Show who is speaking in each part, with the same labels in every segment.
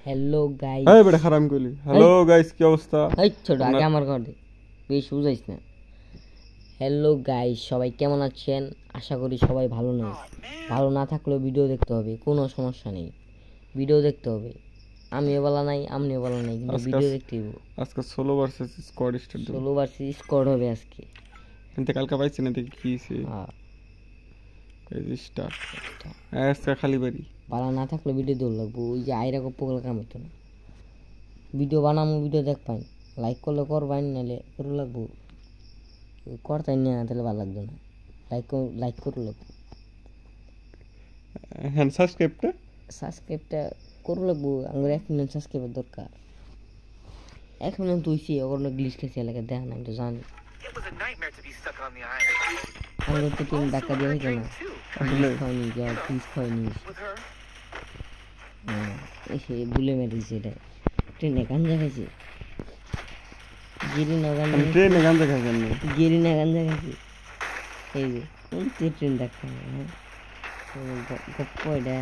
Speaker 1: Hello guys,
Speaker 2: এই বেটা হারাম কইলি। হ্যালো গাইস, কি অবস্থা?
Speaker 1: এই ছোট আগে আমার ঘর দে, বেশি বুঝাইস না। হ্যালো গাইস, সবাই কেমন আছেন? আশা করি সবাই ভালো নেই। ভালো না থাকলেও ভিডিও দেখতে হবে, কোনো সমস্যা নেই, ভিডিও দেখতে হবে। আমিও বলা নাই, আপনিও বলা নাই, কিন্তু ভিডিও দেখতে হইব।
Speaker 2: আজকে সোলো ভার্সেস স্কোয়াড স্টার্ট দেব।
Speaker 1: সোলো ভার্সেস স্কোয়াড হবে আজকে।
Speaker 2: কিন্তু কালকে পাইছি না, দেখি কি হইছে।
Speaker 1: হ্যাঁ,
Speaker 2: এই যে স্টার্ট আজকে খালি বাড়ি।
Speaker 1: ভালো না থাকলে ভিডিও দৌড় লাগবো। ওই যে আইরা পোকল কাম হতো না। ভিডিও বানামো, ভিডিও দেখ পাই, লাইক করলে করবাই, নাহলে করে লাগবো। করতাই না, তাহলে ভালো লাগতো না। লাইক করে লাগবো,
Speaker 2: হ্যাঁ সাবস্ক্রাইবটা
Speaker 1: করে লাগবো। আমার 1 মিলিয়ন সাবস্ক্রাইবার দরকার। 1 মিলিয়ন তুইছি, ওর না গ্লিচ খেয়েছি এলাকায়, দেখা না, আমি তো জানি। আমাদের তো ট্রেন ধাক্কা দিয়ে হইতো না, হয়নি, প্লিজ হয়নি। হ্যাঁ, এসে বুলে মেরেছি, এটা ট্রেনে গাঞ্জা খাইছি। গেরিনা গাঞ্জা খাইছি। এই যে ট্রেন ধাক্কা, হ্যাঁ গপ্প। এটা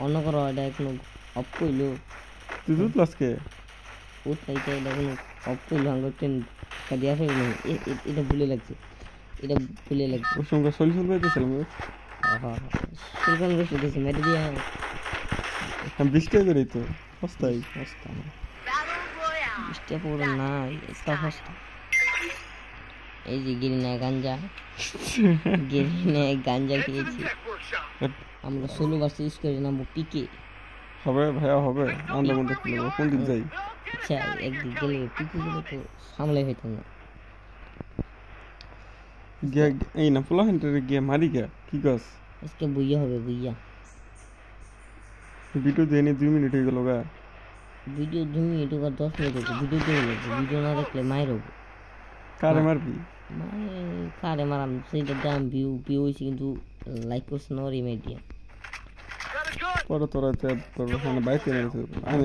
Speaker 1: অন্য করো, এটা এখনো অপ কইলো
Speaker 2: তুই প্লাসকে
Speaker 1: উঠাইতে, এটা কোনো অপ কইলো। আমার ট্রেন দিয়ে আসে, এটা ভুলে লাগছে,
Speaker 2: ওর সঙ্গে সলিউশন পাইতেছিলাম।
Speaker 1: সেরকম বেশি দিয়েছি, মেরে দিয়ে
Speaker 2: বৃষ্টি করে তো সস্তাই
Speaker 1: সস্তা না, 20 টাকা পুরো না, একটা সস্তা। এই যে গিরিনায় গাঞ্জা খেয়েছি আমরা। সোলো ভার্সেস করে নামবো পিকে।
Speaker 2: হবে ভাইয়া, হবে। আমাদের মধ্যে খেলবো, কোন দিক যাই?
Speaker 1: আচ্ছা, একদিক গেলে পিকে গেলে তো সামলাই হইতাম না।
Speaker 2: এই না পোলা হেন্টারে গিয়ে মারি গা, কি গাছ
Speaker 1: আজকে বুইয়া হবে, বুইয়া।
Speaker 2: ভিডিও দিয়ে 2 মিনিট হয়ে গেল গা।
Speaker 1: ভিডিও 2 মিনিট বা 10 মিনিট হবে, ভিডিও দিয়ে লাগবে। ভিডিও না দেখলে মায়ের হবো।
Speaker 2: কারে মারবি?
Speaker 1: কারে মারাম সেইটা দাম, ভিউ হয়েছে, কিন্তু লাইক করছে না, ওরই মিডিয়া।
Speaker 2: পরে তোরা তোর ওখানে বাইতে মেরেছে, আমি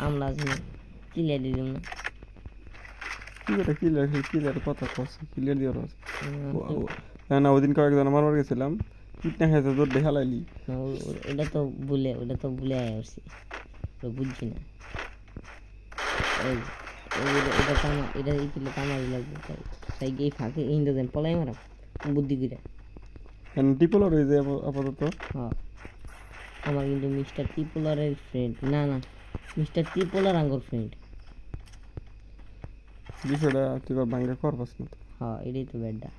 Speaker 1: আমরা আছি না, ক্লিয়ার দিয়ে দিলাম না।
Speaker 2: কি বেটা ক্লিয়ার কথা কস, ক্লিয়ার দিয়ে রস না। ওদিন কয়েকজন মারবার গেছিলাম, কিটনা খাইছে তোর দেখা লাইলি।
Speaker 1: ওটা তো ভুলে আয় আসছি, বুঝছি না। এটা ইতিলে তামারি লাগবে, তাই এই ফাঁকে ইন্দ্রদেন পলাই মারাম বুদ্ধি করে।
Speaker 2: টিপোলার হয়ে যায় আপাতত।
Speaker 1: হ্যাঁ, আমার কিন্তু মিস্টার ত্রিপোলারের ফ্রেন্ড, না মিস্টার ত্রিপোলার আঙ্গর ফ্রেন্ড।
Speaker 2: বিষয়টা তুই ভাঙ্গা করবাস না।
Speaker 1: হ্যাঁ, এটাই তো ব্যাডটা।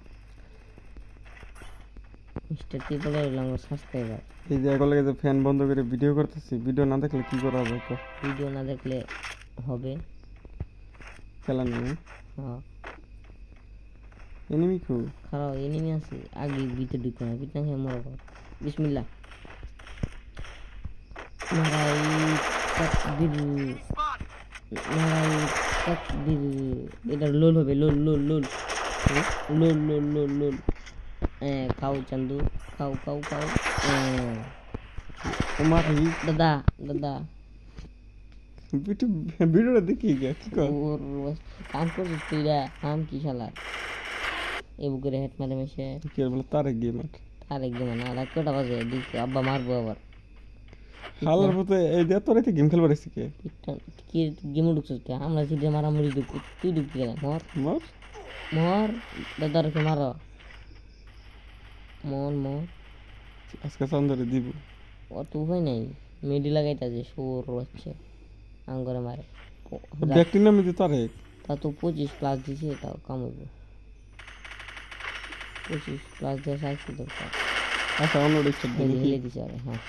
Speaker 1: Mister ত্রিপোলার আঙ্গর subscriber.
Speaker 2: এই যে এখন লাগে যে ফ্যান বন্ধ করে ভিডিও করতেছি, ভিডিও না দেখলে কি করা হবে? তো
Speaker 1: ভিডিও না দেখলে হবে
Speaker 2: খেলা নেই।
Speaker 1: হ্যাঁ,
Speaker 2: এনিমি খুব
Speaker 1: খারাপ এনিমি আছে, আগে ভিতরে ঢুকো না, পিটনা খেয়ে মরা কর। বিসমিল্লাহ। এটা লোল হবে, লোল। খাও চান্দু, খাও।
Speaker 2: তোমার
Speaker 1: দাদা
Speaker 2: ভিডিওটা দেখি কি কর
Speaker 1: কাম করছিস তুই রা, কাম কি শালা? এই বুকের হেড মারে মেশে
Speaker 2: কি বলে তার গেম
Speaker 1: না, আর কটা বাজে? আব্বা মারবো আবার।
Speaker 2: হালার মতো এই যে তোর গেম খেলবার এসে
Speaker 1: কি গেমে ঢুকছিস কে? আমরা যদি মারামারি তুই ঢুকতে গেলে মর দাদারকে মারো, মর।
Speaker 2: আজকে চন্দরে দিব।
Speaker 1: অত উপায় নাই, মেডি লাগাইতে সুর হচ্ছে আঙ্গরে মারে।
Speaker 2: ব্যক্তির নামে যে তারেক,
Speaker 1: তা তো 25+ দিছে, তাও কামাইব। 25+ দিয়ে সাইজ দরকার।
Speaker 2: আচ্ছা অন্য
Speaker 1: হেলে দিছে। হ্যাঁ,